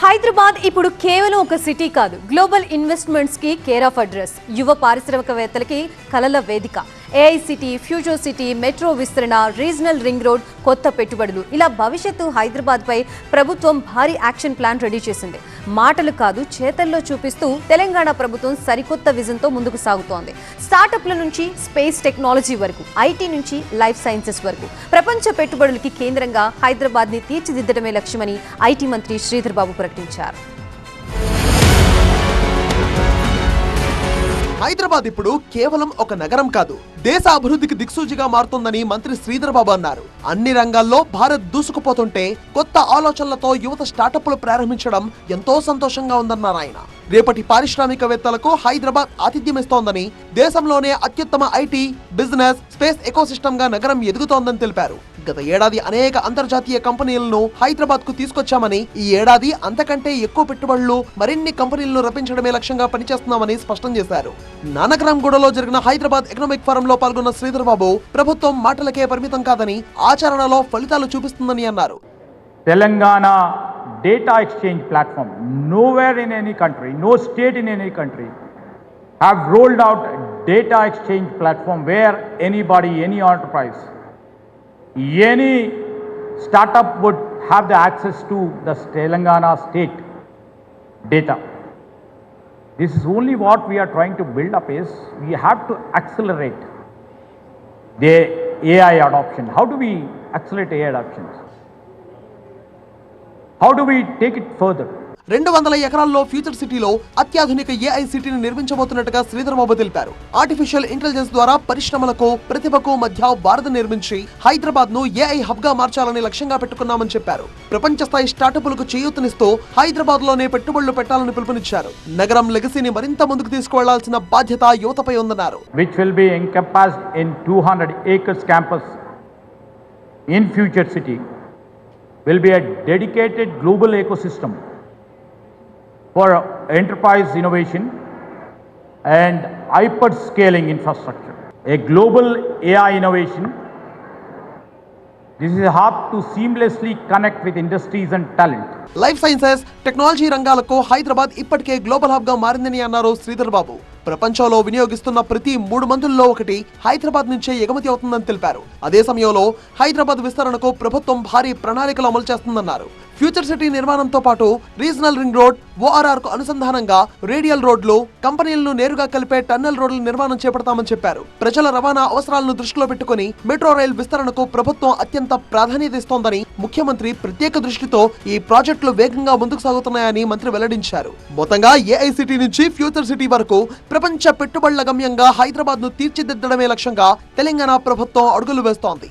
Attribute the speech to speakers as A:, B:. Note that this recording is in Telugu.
A: హైదరాబాద్ ఇప్పుడు కేవలం ఒక సిటీ కాదు, గ్లోబల్ ఇన్వెస్ట్మెంట్స్ కి కేర్ ఆఫ్ అడ్రస్. యువ పారిశ్రామికవేత్తలకి కలల వేదిక. AI city, future city, metro విస్తరణ, రీజనల్ రింగ్ రోడ్, కొత్త పెట్టుబడులు, ఇలా భవిష్యత్తు హైదరాబాద్ పై ప్రభుత్వం భారీ యాక్షన్ ప్లాన్ రెడీ చేసింది. మాటలు కాదు, చేతల్లో చూపిస్తూ తెలంగాణ ప్రభుత్వం సరికొత్త విజన్ తో ముందుకు సాగుతోంది. స్టార్టప్ల నుంచి స్పేస్ టెక్నాలజీ వరకు, ఐటీ నుంచి లైఫ్ సైన్సెస్ వరకు ప్రపంచ పెట్టుబడులకి కేంద్రంగా హైదరాబాద్ ని తీర్చిదిద్దడమే లక్ష్యమని ఐటీ మంత్రి శ్రీధర్ బాబు ప్రకటించారు.
B: హైదరాబాద్ ఇప్పుడు కేవలం ఒక నగరం కాదు, దేశ అభివృద్ధికి దిక్సూచిగా మారుతుందని మంత్రి శ్రీధర్ బాబు అన్నారు. అన్ని రంగాల్లో భారత్ దూసుకుపోతుంటే కొత్త ఆలోచనలతో యువత స్టార్టప్లు ప్రారంభించడం ఎంతో సంతోషంగా ఉందన్నారు ఆయన. రేపటి పారిశ్రామికవేత్తలకు హైదరాబాద్ ఆతిథ్యమిస్తోందని, దేశంలోనే అత్యుత్తమ ఐటీ, బిజినెస్, స్పేస్ ఎకోసిస్టమ్ గా నగరం ఎదుగుతోందని తెలిపారు. గత ఏడాది అనేక అంతర్జాతీయ కంపెనీలను హైదరాబాద్ కు తీసుకొచ్చామని, ఈ ఏడాది అంతకంటే ఎక్కువ పెట్టుబడులు, మరిన్ని కంపెనీలను రప్పించడమే లక్ష్యంగా పనిచేస్తున్నామని స్పష్టం చేశారు. నానక్రామ్గూడలో జరిగిన హైదరాబాద్ ఎకనామిక్ ఫోరం లో పాల్గొన్న శ్రీధర్ బాబు, ప్రభుత్వం మాటలకే పరిమితం కాదని, ఆచరణలో ఫలితాలు చూపిస్తుందని అన్నారు.
C: Telangana data exchange platform, nowhere in any country, no state in any country have rolled out data exchange platform where anybody, any enterprise, any startup would have the access to the Telangana state data. This is only what we are trying to build up is we have to accelerate the AI adoption. How do we accelerate AI adoptions? How do we take it further?
B: 200 ఎకరాల్లో ఫ్యూచర్ సిటీలో అత్యాధునిక ఏఐ సిటీని నిర్మించబోతున్నట్టుగా శ్రీధర్ బాబు తెలిపారు. ఆర్టిఫిషియల్ ఇంటెలిజెన్స్ ద్వారా పరిశ్రమలకు, ప్రతిభకు మధ్య వారధి నిర్మించి హైదరాబాద్ ను ఏఐ హబ్ గా మార్చాలని లక్ష్యంగా పెట్టుకున్నామని చెప్పారు. ప్రపంచ స్థాయి స్టార్టప్లకు చేయూతనిస్తూ హైదరాబాద్ లోనే పెట్టుబడులు పెట్టాలని పిలుపునిచ్చారు. నగరం లెగసీని మరింత ముందుకు తీసుకువెళ్లాల్సిన బాధ్యత యువతపై ఉందన్నారు.
C: Which will be encompassed in 200 acres campus in future city will be a dedicated global ecosystem for enterprise innovation and hyperscaling infrastructure. A global AI innovation. This is a hub to seamlessly connect with industries and talent.
B: Life sciences, technology రంగాలకు హైదరాబాద్ ఇప్పటికే గ్లోబల్ హబ్ గా మారిందని అన్నారు శ్రీధర్ బాబు. ప్రపంచంలో వినియోగిస్తున్న ప్రతి 3 మందుల్లో ఒకటి హైదరాబాద్ నుంచే ఎగుమతి అవుతుందని తెలిపారు. అదే సమయంలో హైదరాబాద్ విస్తరణకు ప్రభుత్వం భారీ ప్రణాళికలు అమలు చేస్తుందన్నారు. ఫ్యూచర్ సిటీ నిర్మాణంతో పాటు రీజనల్ రింగ్ రోడ్, ఓఆర్ఆర్ కు అనుసంధానంగా రేడియల్ రోడ్లు, కంపెనీలను నేరుగా కలిపే టన్నెల్ రోడ్ల నిర్మాణం చేపడతామని చెప్పారు. ప్రజల రవాణా అవసరాలను దృష్టిలో పెట్టుకుని మెట్రో రైల్ విస్తరణకు ప్రభుత్వం అత్యంత ప్రాధాన్యత ఇస్తోందని, ముఖ్యమంత్రి ప్రత్యేక దృష్టితో ఈ ప్రాజెక్టులు వేగంగా ముందుకు సాగుతున్నాయని మంత్రి వెల్లడించారు. మొత్తంగా ఏఐ సిటీ నుంచి ఫ్యూచర్ సిటీ వరకు ప్రపంచ పెట్టుబడుల గమ్యంగా హైదరాబాద్ ను తీర్చిదిద్దడమే లక్ష్యంగా తెలంగాణ ప్రభుత్వం అడుగులు వేస్తోంది.